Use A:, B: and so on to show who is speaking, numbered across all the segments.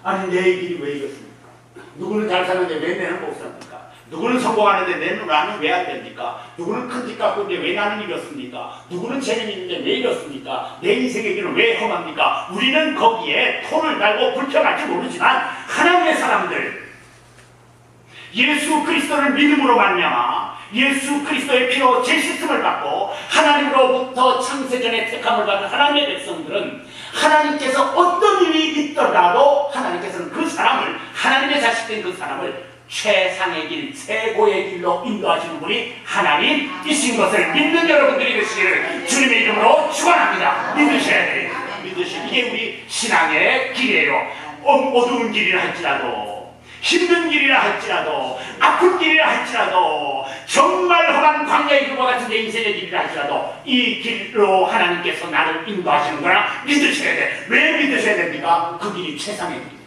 A: 아니 내 길이 왜 이렇습니까? 누구는 잘 사는데 왜 내는 못 삽니까? 누구는 성공하는데 나는 왜 안 됩니까? 누구는 큰 집 갖고 있는데 왜 나는 이렇습니까? 누구는 재능이 있는데 왜 이렇습니까? 내 인생의 길은 왜 험합니까? 우리는 거기에 토를 달고 불평할지 모르지만 하나님의 사람들, 예수 그리스도를 믿음으로 말미암아 예수 그리스도의 피로 재시씀을 받고 하나님으로부터 창세전에 택함을 받은 하나님의 백성들은 하나님께서 어떤 일이 있더라도 하나님께서는 그 사람을, 하나님의 자식된 그 사람을 최상의 길, 최고의 길로 인도하시는 분이 하나님이신 것을 믿는 여러분들이 되시기를 주님의 이름으로 축원합니다. 믿으셔야 돼요. 이게 우리 신앙의 길이에요. 어두운 길이라 할지라도, 힘든 길이라 할지라도, 아픈 길이라 할지라도, 정말 험한 광야의 길과 같은 내 인생의 길이라 할지라도 이 길로 하나님께서 나를 인도하시는 거라 믿으셔야 돼. 왜 믿으셔야 됩니까? 그 길이 최상의 길이니까.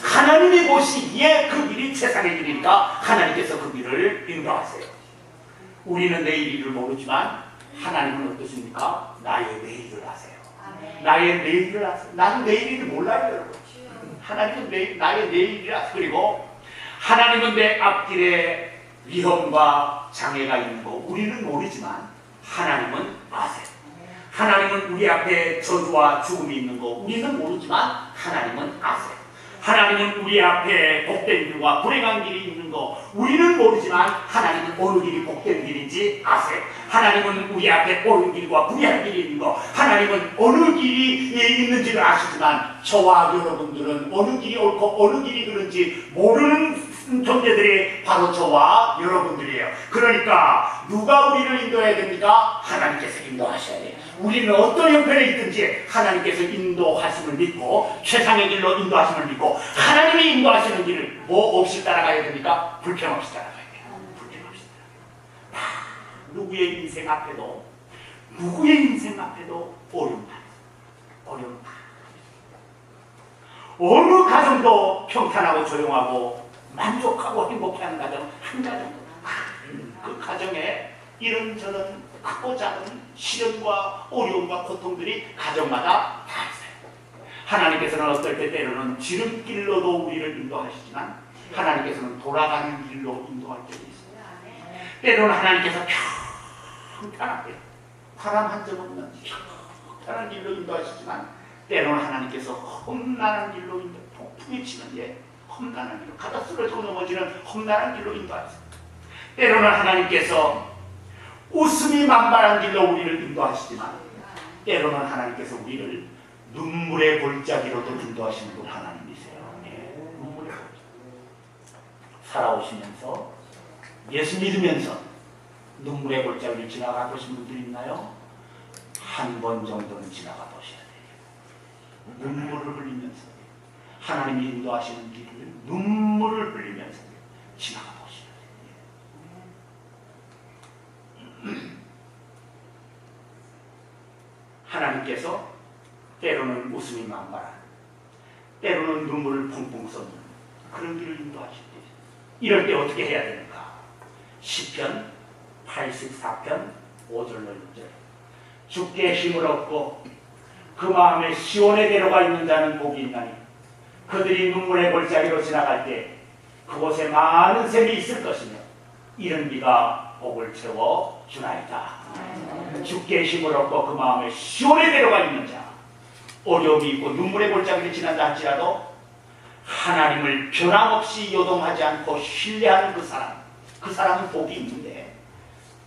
A: 하나님이 보시기에 그 길이 최상의 길이니까 하나님께서 그 길을 인도하세요. 우리는 내일 일을 모르지만 하나님은 어떠십니까? 나의 내일을 아세요. 나의 내일을 아세요. 나는 내일 일을 몰라요, 여러분. 하나님은 나의 내일을 아세요. 그리고 하나님은 내 앞길에 위험과 장애가 있는 거 우리는 모르지만 하나님은 아세요. 하나님은 우리 앞에 저주와 죽음이 있는 거 우리는 모르지만 하나님은 아세요. 하나님은 우리 앞에 복된 길과 불행한 길이 있는 거 우리는 모르지만 하나님은 어느 길이 복된 길인지 아세요. 하나님은 우리 앞에 옳은 길과 불의한 길이 있는 거 하나님은 어느 길이 있는지를 아시지만 저와 여러분들은 어느 길이 옳고 어느 길이 그른지 모르는 존재들이 바로 저와 여러분들이에요. 그러니까 누가 우리를 인도해야 됩니까? 하나님께서 인도하셔야 돼요. 우리는 어떤 형편에 있든지 하나님께서 인도하심을 믿고 최상의 길로 인도하심을 믿고 하나님이 인도하시는 길을 뭐 없이 따라가야 됩니까? 불평 없이 따라가야 돼요. 불평 없이 따라가야 돼요. 누구의 인생 앞에도 어려움다. 어느 가정도 평탄하고 조용하고 만족하고 행복해하는 가정 한 가정. 그 가정에 이런저런 크고 작은 시련과 어려움과 고통들이 가정마다 다 있어요. 하나님께서는 어떨 때 때로는 지름길로도 우리를 인도하시지만 하나님께서는 돌아가는 길로 인도할 때도 있어요. 때로는 하나님께서 평탄하게 바람 한 점 없는 평탄한 길로 인도하시지만 때로는 하나님께서 험난한 길로 폭풍이 치는 험난한 길로 가다 쓰러지고 넘어지는 험난한 길로 인도하시죠. 때로는 하나님께서 웃음이 만발한 길로 우리를 인도하시지만 때로는 하나님께서 우리를 눈물의 골짜기로도 인도하시는 분 하나님이세요. 눈물의 골짜기. 살아오시면서 예수 믿으면서 눈물의 골짜기를 지나가 보신 분들 있나요? 한 번 정도는 지나가 보셔야 돼요. 눈물을 흘리면서 하나님이 인도하시는 길을 눈물을 흘리면서 지나가 보셔야 돼요. 하나님께서 때로는 웃음이 만발한, 때로는 눈물을 펑펑 쏟는 그런 길을 인도하실 때 이럴 때 어떻게 해야 되는가? 시편 84편 5절로 6절 주께 힘을 얻고 그 마음에 시온의 대로가 있는 자는 복이 있나니 그들이 눈물의 골짜기로 지나갈 때 그곳에 많은 샘이 있을 것이며 이른 비가 복을 채워 주나이다. 주께 힘을 얻고 그 마음에 시온의 대로가 있는 자, 어려움이 있고 눈물의 골짜기를 지난다 할지라도 하나님을 변함없이 요동하지 않고 신뢰하는 그 사람은 복이 있는데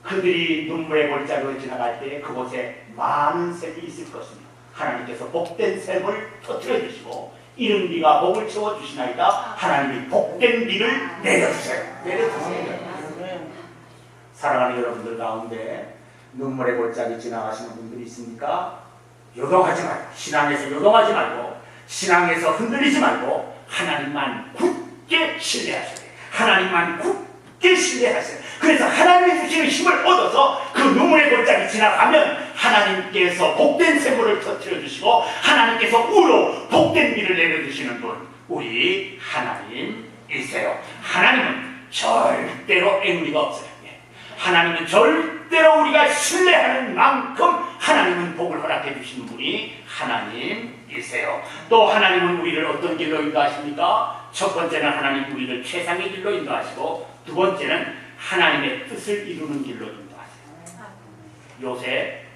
A: 그들이 눈물의 골짜기로 지나갈 때 그곳에 많은 샘이 있을 것이며 하나님께서 복된 샘을 터뜨려 주시고 이른 비가 복을 채워 주시나이다. 하나님이 복된 비를 내려주세요. 사랑하는 여러분들 가운데 눈물의 골짜기 지나가시는 분들이 있습니까? 요동하지 말고, 신앙에서 요동하지 말고, 신앙에서 흔들리지 말고 하나님만 굳게 신뢰하셔야 돼요. 하나님만 굳게 신뢰하세요. 그래서 하나님의 주시는 힘을 얻어서 그 눈물의 골짜기 지나가면 하나님께서 복된 샘물을 터뜨려 주시고 하나님께서 우로 복된 비를 내려주시는 분, 우리 하나님이세요. 하나님은 절대로 앵무리가 없어요. 하나님은 절대로 우리가 신뢰하는 만큼 하나님은 복을 허락해 주시는 분이 하나님이세요. 일세요. 또 하나님은 우리를 어떤 길로 인도하십니까? 첫 번째는 하나님 우리를 최상의 길로 인도하시고, 두 번째는 하나님의 뜻을 이루는 길로 인도하세요. 요새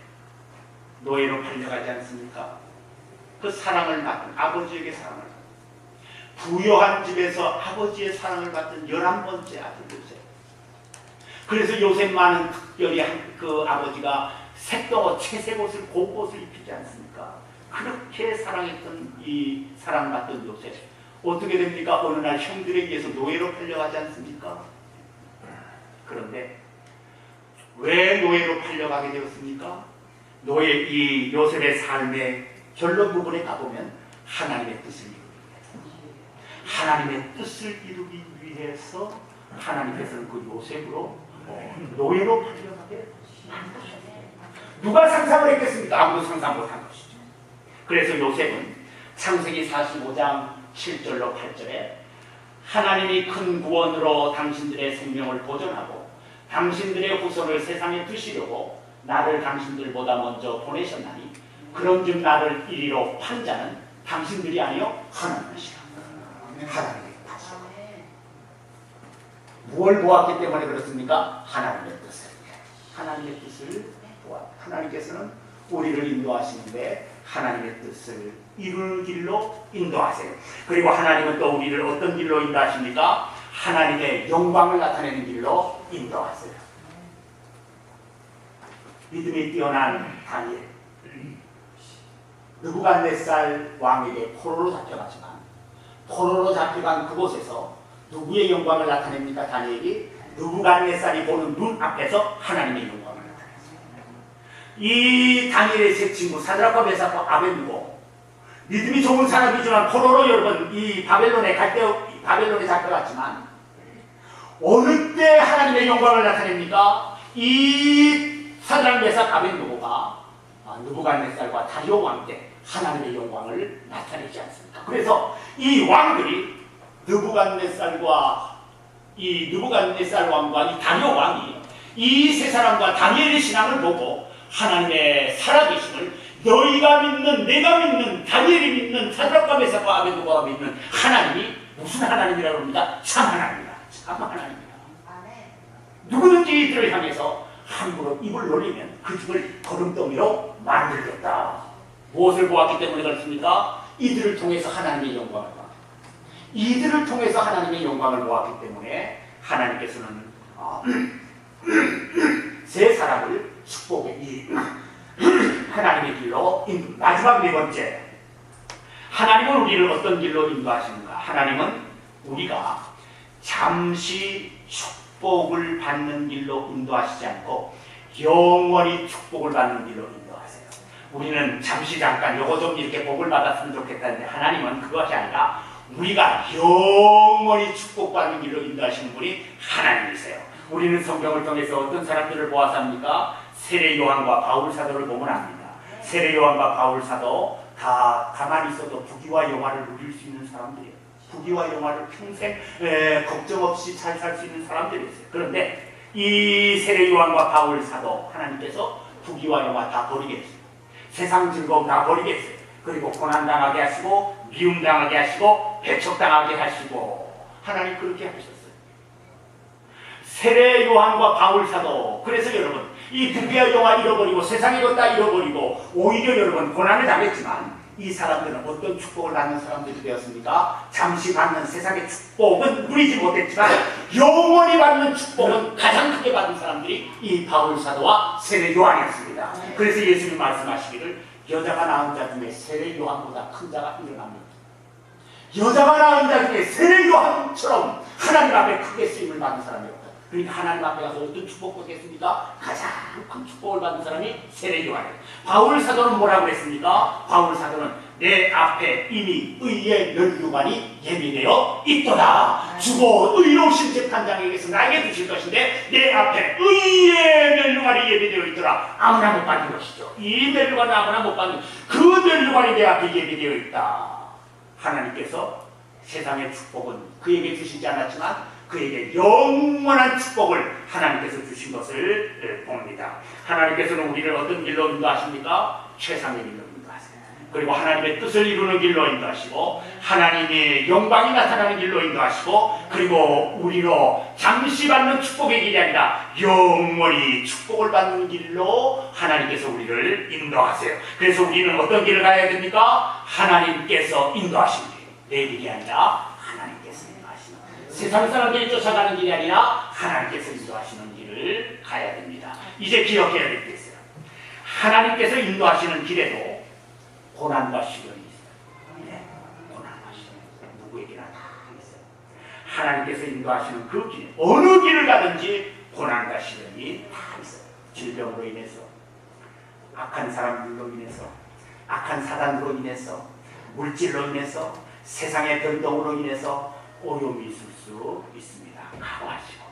A: 노예로 팔려가지 않습니까? 그 사랑을 받은, 아버지에게 사랑을 받은, 부유한 집에서 아버지의 사랑을 받은 11번째 아들 요셉. 그래서 요셉만은 특별히 그 아버지가 색동옷, 채색 옷을, 고옷을 입히지 않습니까? 그렇게 사랑했던 이 사랑받던 요셉, 어떻게 됩니까? 어느 날 형들에 의해서 노예로 팔려가지 않습니까? 그런데 왜 노예로 팔려가게 되었습니까? 이 요셉의 삶의 결론 부분에 가보면 하나님의 뜻을 이루기 위해서, 하나님의 뜻을 이루기 위해서 하나님께서는 그 요셉으로 노예로 팔려가게 만드셨어요. 누가 상상을 했겠습니까? 아무도 상상 못한 것이죠. 그래서 요셉은 창세기 45장 7절로 8절에 하나님이 큰 구원으로 당신들의 생명을 보존하고 당신들의 후손을 세상에 두시려고 나를 당신들보다 먼저 보내셨나니 그런즉 나를 이리로 판 자는 당신들이 아니요 하나님이시라. 하나님의 뜻. 무엇을 보았기 때문에 그렇습니까? 하나님의 뜻을. 하나님의 뜻을 보았다. 하나님께서는 우리를 인도하시는데 하나님의 뜻을 이룰 길로 인도하세요. 그리고 하나님은 또 우리를 어떤 길로 인도하십니까? 하나님의 영광을 나타내는 길로 인도하세요. 믿음이 뛰어난 다니엘, 느부갓네살 왕에게 포로로 잡혀가지만 포로로 잡혀간 그곳에서 누구의 영광을 나타냅니까? 다니엘이 느부갓네살이 보는 눈 앞에서 하나님의 영광을 나타냈어요. 이 다니엘의 세 친구 사드락과 메삭과 아벳느고, 믿음이 좋은 사람이지만 포로로 여러분 이 바벨론에 잡혀갔지만 어느 때 하나님의 영광을 나타냅니까? 이 사드락 메삭 아벳느고가 느부갓네살과 다리오 왕 때 하나님의 영광을 나타내지 않습니까? 그래서 이 왕들이 느부갓네살 왕과 이 다리오 왕이 이 세 사람과 다니엘의 신앙을 보고 하나님의 살아계심을 너희가 믿는, 내가 믿는, 다니엘이 믿는, 사드락과 메삭과 아벳느고가 믿는 하나님이 무슨 하나님이라고 합니다? 참 하나님이다. 참 하나님이다. 누구든지 이들을 향해서 함부로 입을 놀리면 그 집을 거름덩이로 만들겠다. 무엇을 보았기 때문에 그렇습니까? 이들을 통해서 하나님의 영광을 보았다. 이들을 통해서 하나님의 영광을 보았기 때문에 하나님께서는 세 사람을 축복의 하나님의 길로 마지막 네 번째, 하나님은 우리를 어떤 길로 인도하시는가? 하나님은 우리가 잠시 축복을 받는 길로 인도하시지 않고 영원히 축복을 받는 길로 인도하세요. 우리는 잠깐 요거 좀 이렇게 복을 받았으면 좋겠다는데 하나님은 그것이 아니라 우리가 영원히 축복받는 길로 인도하시는 분이 하나님이세요. 우리는 성경을 통해서 어떤 사람들을 보아서 합니까? 세례 요한과 바울 사도를 보면 압니다. 세례 요한과 바울 사도 다 가만히 있어도 부귀와 영화를 누릴 수 있는 사람들이에요. 부귀와 영화를 평생 걱정 없이 잘 살 수 있는 사람들이었어요. 그런데 이 세례 요한과 바울 사도 하나님께서 부귀와 영화 다 버리게 했어요. 세상 즐거움 다 버리게 했어요. 그리고 고난당하게 하시고 미움당하게 하시고 배척당하게 하시고 하나님 그렇게 하셨어요. 세례 요한과 바울 사도, 그래서 여러분 이 부귀와 영화 잃어버리고 세상의 것 다 잃어버리고 오히려 여러분 고난을 당했지만 이 사람들은 어떤 축복을 받는 사람들이 되었습니까? 잠시 받는 세상의 축복은 누리지 못했지만 영원히 받는 축복은 가장 크게 받은 사람들이 이 바울 사도와 세례 요한이었습니다. 그래서 예수님 말씀하시기를 여자가 낳은 자 중에 세례 요한보다 큰 자가 일어납니다. 여자가 낳은 자 중에 세례 요한처럼 하나님 앞에 크게 쓰임을 받은 사람이 없다. 그러니까 하나님 앞에 가서 어떤 축복 받겠습니까? 가장 큰 축복을 받은 사람이 세례 요한이에요. 바울 사도는 뭐라고 했습니까? 바울 사도는 내 앞에 이미 의의 면류관이 예비되어 있도다. 주고 의로우신 재판장에게서 나에게 주실 것인데 내 앞에 의의 면류관이 예비되어 있더라. 아무나 못 받는 것이죠. 이 면류관은 아무나 못 받는, 그 면류관이 내 앞에 예비되어 있다. 하나님께서 세상의 축복은 그에게 주시지 않았지만 그에게 영원한 축복을 하나님께서 주신 것을 봅니다. 하나님께서는 우리를 어떤 길로 인도하십니까? 최상의 길로 인도하세요. 그리고 하나님의 뜻을 이루는 길로 인도하시고 하나님의 영광이 나타나는 길로 인도하시고 그리고 우리로 잠시 받는 축복의 길이 아니라 영원히 축복을 받는 길로 하나님께서 우리를 인도하세요. 그래서 우리는 어떤 길을 가야 됩니까? 하나님께서 인도하시는 길. 내 길이 아니라 하나님께서 인도하시는 세상 사람들이 쫓아가는 길이 아니라 하나님께서 인도하시는 길을 가야 됩니다. 이제 기억해야 될 게 있어요. 하나님께서 인도하시는 길에도 고난과 시련이 있어요. 네, 고난과 시련이 누구에게나 다 있어요. 하나님께서 인도하시는 그 길, 어느 길을 가든지 고난과 시련이 다 있어요. 질병으로 인해서, 악한 사람들로 인해서, 악한 사단으로 인해서, 물질로 인해서, 세상의 변동으로 인해서 어려움이 있을 수 있습니다. 각오하시고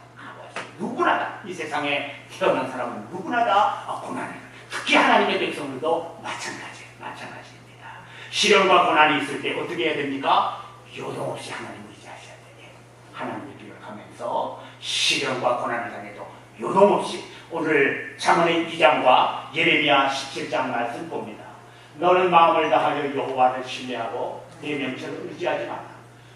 A: 누구나 다, 이 세상에 태어난 사람은 누구나 다 고난을, 특히 하나님의 백성들도 마찬가지입니다. 시련과 고난이 있을 때 어떻게 해야 됩니까? 요동 없이 하나님을 의지하셔야 돼요. 하나님을 기억하면서 시련과 고난을 당해도 요동 없이, 오늘 잠언의 2장과 예레미야 17장 말씀 봅니다. 너는 마음을 다하여 여호와를 신뢰하고 내 명철을 의지하지 마라.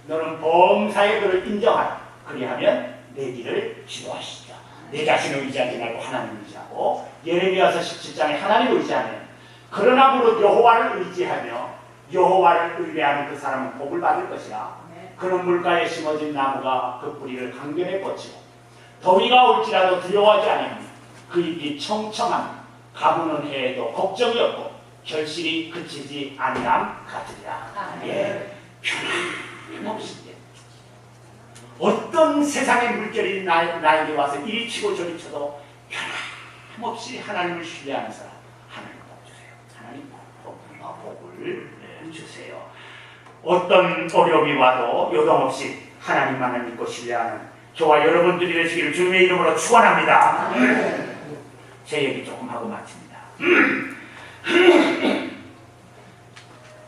A: 너는 범사의 그를 인정하라. 그리하면 내 길을 지도하시자. 내 자신을 의지하지 말고 하나님을 의지하고, 예레미야서 17장에 하나님을 의지하면, 그러나 무릇 여호와를 의지하며 여호와를 의뢰하는 그 사람은 복을 받을 것이라. 그는 물가에 심어진 나무가 그 뿌리를 강변에 뻗치고 더위가 올지라도 두려워하지 않으며 그 잎이 청청하며 가무는 해에도 걱정이 없고 결실이 그치지 아니함 같으리라. 예, 변함없이 어떤 세상의 물결이 나에게 와서 이리 치고 저리 쳐도 변함없이 하나님을 신뢰하는 사람, 하나님 복 주세요. 하나님 복을 주세요. 어떤 어려움이 와도 요동없이 하나님만을 믿고 신뢰하는 저와 여러분들이 되시기를 주님의 이름으로 축원합니다. 제 얘기 조금 하고 마칩니다.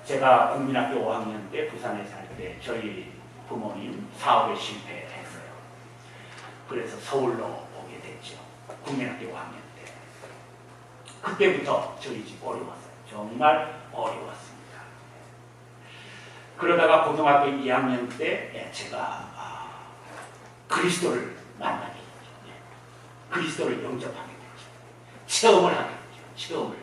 A: 제가 국민학교 5학년 때 부산에 살 때 저희 부모님 사업에 실패했어요. 그래서 서울로 오게 됐죠. 국민학교 5학년 때. 그때부터 저희 집 어려웠어요. 정말 어려웠습니다. 그러다가 고등학교 2학년 때 제가 그리스도를 만나게 됐죠. 그리스도를 영접하게 됐죠. 체험을 하게 됐죠.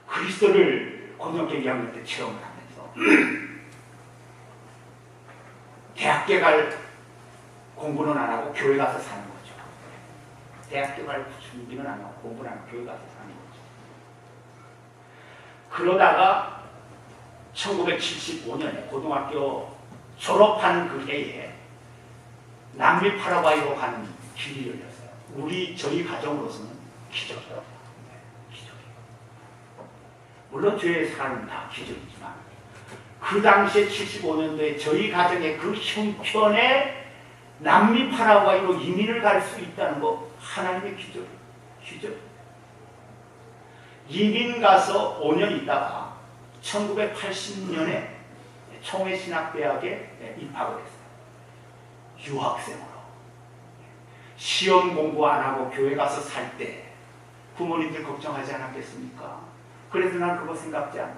A: 그리스도를 고등학교 2학년 때 체험을 하면서 대학교 갈 공부는 안 하고 교회 가서 사는 거죠. 대학교 갈 준비는 안 하고 공부는 안 하고 교회 가서 사는 거죠. 그러다가 1975년에 고등학교 졸업한 그 해에 남미 파라과이로 가는 길이 열렸어요. 저희 가정으로서는 기적이에요. 물론 죄의 삶은 다 기적이지만 그 당시에 75년도에 저희 가정의 그 형편에 남미 파라과이로 이민을 갈 수 있다는 거 하나님의 기적. 이민 가서 5년 있다가 1980년에 청해신학대학에 입학을 했어요. 유학생으로. 시험 공부 안 하고 교회 가서 살 때 부모님들 걱정하지 않았겠습니까? 그래서 난 그거 생각지 않고